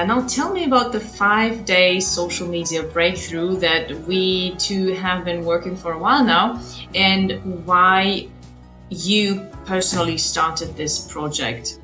Now tell me about the 5-day social media breakthrough that we two have been working for a while now, and why you personally started this project.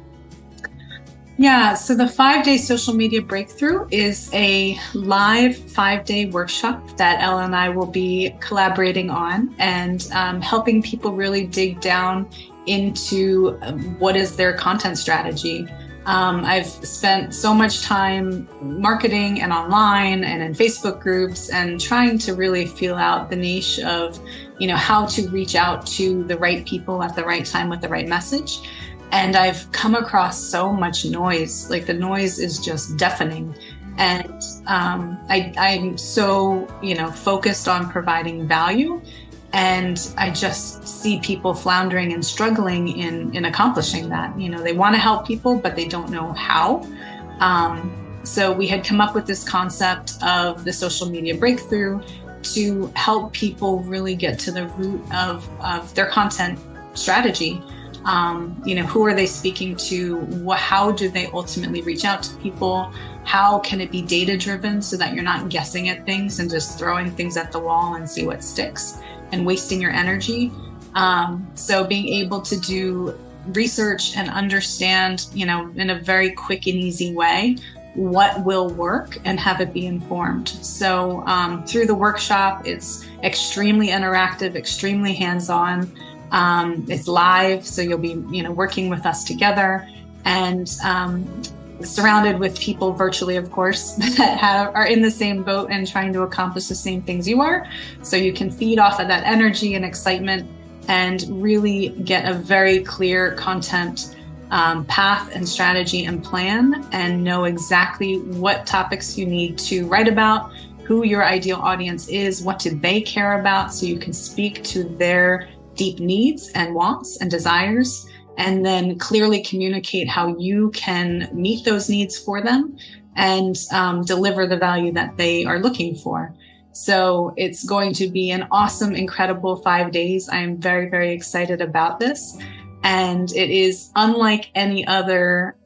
Yeah, so the 5-day social media breakthrough is a live 5-day workshop that Ella and I will be collaborating on and helping people really dig down into what is their content strategy. I've spent so much time marketing and online and in Facebook groups and trying to really feel out the niche of, how to reach out to the right people at the right time with the right message. And I've come across so much noise, like the noise is just deafening. And I'm so, focused on providing value. And I just see people floundering and struggling in accomplishing that. They want to help people, but they don't know how. So we had come up with this concept of the social media breakthrough to help people really get to the root of their content strategy. Who are they speaking to? How do they ultimately reach out to people? How can it be data driven so that you're not guessing at things and just throwing things at the wall and see what sticks and wasting your energy? So being able to do research and understand, in a very quick and easy way, what will work and have it be informed. So through the workshop, it's extremely interactive, extremely hands-on. It's live, so you'll be, working with us together and surrounded with people virtually, of course, that are in the same boat and trying to accomplish the same things you are. So you can feed off of that energy and excitement and really get a very clear content path and strategy and plan, and know exactly what topics you need to write about, who your ideal audience is, what do they care about, so you can speak to their deep needs and wants and desires, and then clearly communicate how you can meet those needs for them and deliver the value that they are looking for. So it's going to be an awesome, incredible 5 days. I am very, very excited about this. And it is unlike any other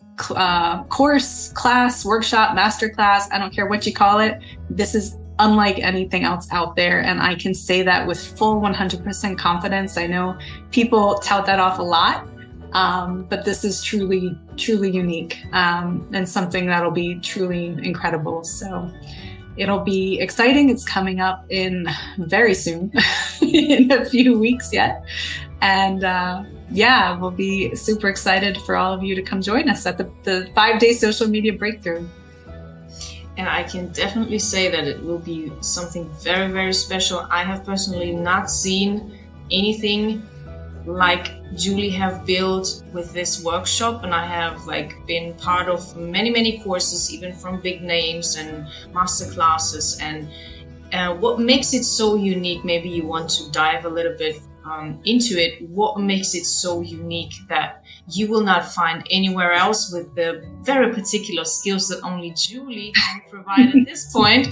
course, class, workshop, masterclass, I don't care what you call it. This is unlike anything else out there. And I can say that with full 100% confidence. I know people tout that off a lot, but this is truly, truly unique and something that'll be truly incredible. So it'll be exciting. It's coming up in very soon, in a few weeks yet. And we'll be super excited for all of you to come join us at the 5-day social media breakthrough. And I can definitely say that it will be something very, very special. I have personally not seen anything like Juli have built with this workshop, and I have been part of many, many courses, even from big names and master classes. And what makes it so unique, maybe you want to dive a little bit into it. What makes it so unique that you will not find anywhere else with the very particular skills that only Juli can provide at this point,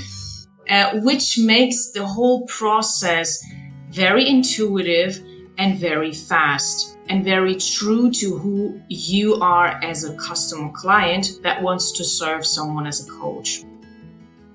which makes the whole process very intuitive and very fast and very true to who you are as a customer client that wants to serve someone as a coach.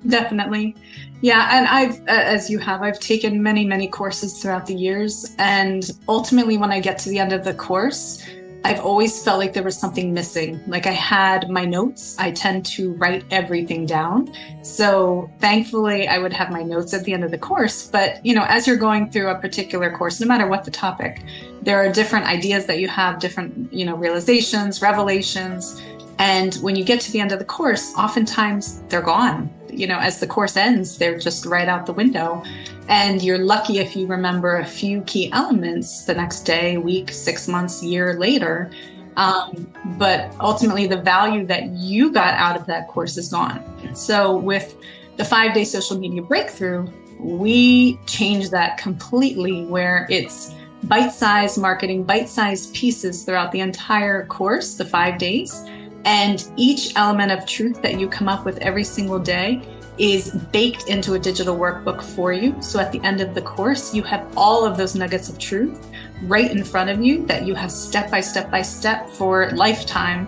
Definitely. Yeah. And I've taken many, many courses throughout the years. And ultimately, when I get to the end of the course, I've always felt like there was something missing. Like I had my notes. I tend to write everything down. So thankfully, I would have my notes at the end of the course. But, as you're going through a particular course, no matter what the topic, there are different ideas that you have, different, realizations, revelations. And when you get to the end of the course, oftentimes they're gone. As the course ends, they're just right out the window. And you're lucky if you remember a few key elements the next day, week, 6 months, year later. But ultimately, the value that you got out of that course is gone. So with the 5-day social media breakthrough, we changed that completely, where it's bite-sized marketing, bite-sized pieces throughout the entire course, the 5 days. And each element of truth that you come up with every single day is baked into a digital workbook for you. So at the end of the course, you have all of those nuggets of truth right in front of you that you have step by step by step for lifetime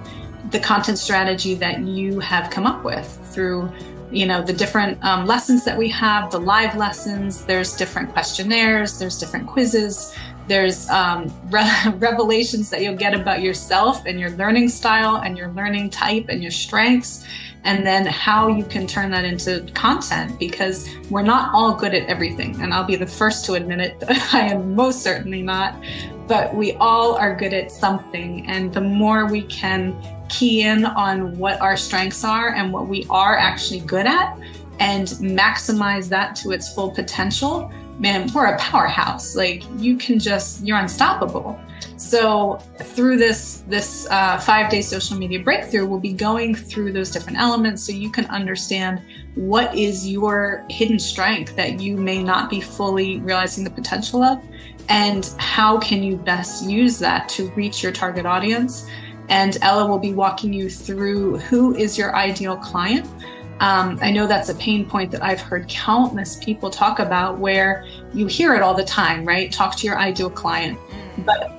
the content strategy that you have come up with through, the different lessons that we have, the live lessons. There's different questionnaires, there's different quizzes, there's revelations that you'll get about yourself and your learning style and your learning type and your strengths, and then how you can turn that into content, because we're not all good at everything. And I'll be the first to admit it, that I am most certainly not, but we all are good at something. And the more we can key in on what our strengths are and what we are actually good at and maximize that to its full potential, man, we're a powerhouse. Like, you're unstoppable. So through this 5-day social media breakthrough, we'll be going through those different elements so you can understand what is your hidden strength that you may not be fully realizing the potential of, and how can you best use that to reach your target audience. And Ella will be walking you through who is your ideal client. I know that's a pain point that I've heard countless people talk about, where you hear it all the time, right? Talk to your ideal client. But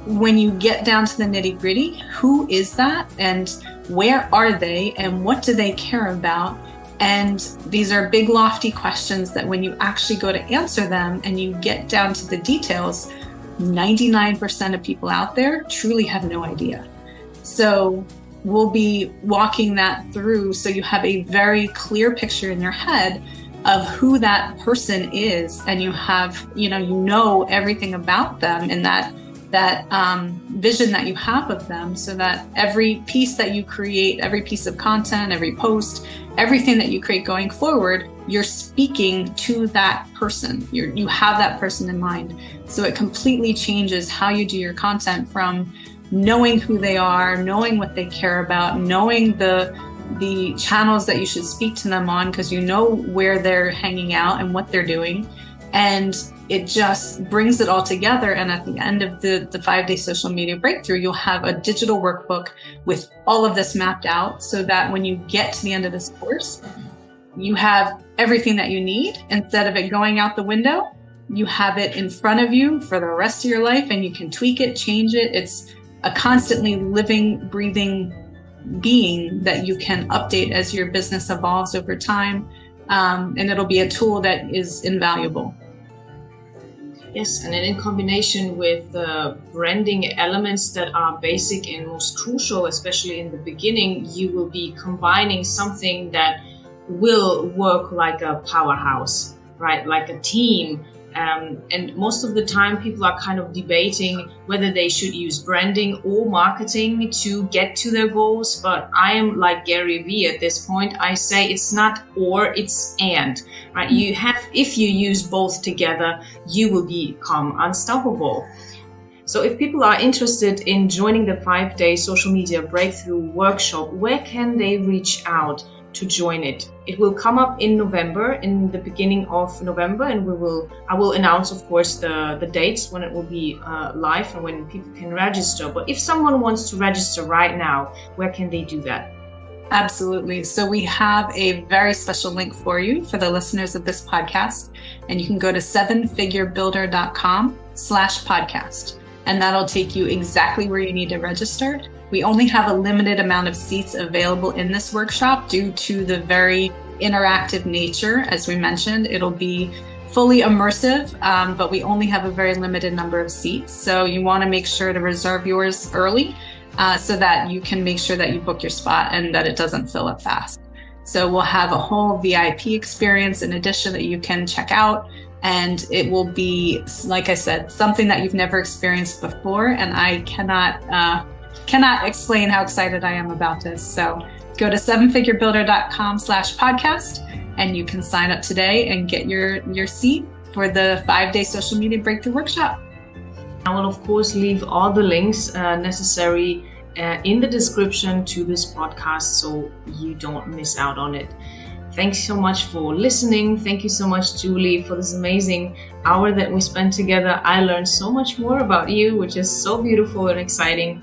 when you get down to the nitty-gritty, who is that, and where are they, and what do they care about? And these are big, lofty questions that when you actually go to answer them and you get down to the details, 99% of people out there truly have no idea. So we'll be walking that through so you have a very clear picture in your head of who that person is, and you have, you know everything about them, and that vision that you have of them, so that every piece that you create, every piece of content, every post, everything that you create going forward, you're speaking to that person. You have that person in mind. So it completely changes how you do your content, from knowing who they are, knowing what they care about, knowing the channels that you should speak to them on, because you know where they're hanging out and what they're doing. And it just brings it all together. And at the end of the 5-day social media breakthrough, you'll have a digital workbook with all of this mapped out, so that when you get to the end of this course, you have everything that you need. Instead of it going out the window, you have it in front of you for the rest of your life, and you can tweak it, change it. It's a constantly living, breathing being that you can update as your business evolves over time. And it'll be a tool that is invaluable. Yes, and then in combination with the branding elements that are basic and most crucial, especially in the beginning, you will be combining something that will work like a powerhouse, right? Like a team. And most of the time people are kind of debating whether they should use branding or marketing to get to their goals. But I am like Gary Vee at this point. I say it's not or, it's and, right? If you use both together, you will become unstoppable. So if people are interested in joining the 5-day social media breakthrough workshop, where can they reach out to join it? It will come up in November, in the beginning of November, and I will announce, of course, the dates when it will be live and when people can register. But if someone wants to register right now, where can they do that? Absolutely. So we have a very special link for you for the listeners of this podcast, and you can go to 7figurebuilder.com/podcast, and that'll take you exactly where you need to register. We only have a limited amount of seats available in this workshop due to the very interactive nature. As we mentioned, it'll be fully immersive, but we only have a very limited number of seats. So you want to make sure to reserve yours early so that you can make sure that you book your spot and that it doesn't fill up fast. So we'll have a whole VIP experience in addition that you can check out. And it will be, like I said, something that you've never experienced before. And I cannot explain how excited I am about this. So go to 7figurebuilder.com/podcast and you can sign up today and get your seat for the 5-day social media breakthrough workshop. I will, of course, leave all the links necessary in the description to this podcast so you don't miss out on it. Thanks so much for listening. Thank you so much, Julie, for this amazing hour that we spent together. I learned so much more about you, which is so beautiful and exciting.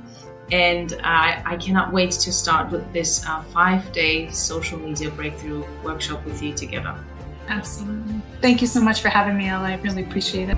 And I cannot wait to start with this 5-day social media breakthrough workshop with you together. Absolutely. Thank you so much for having me, Ella. I really appreciate it.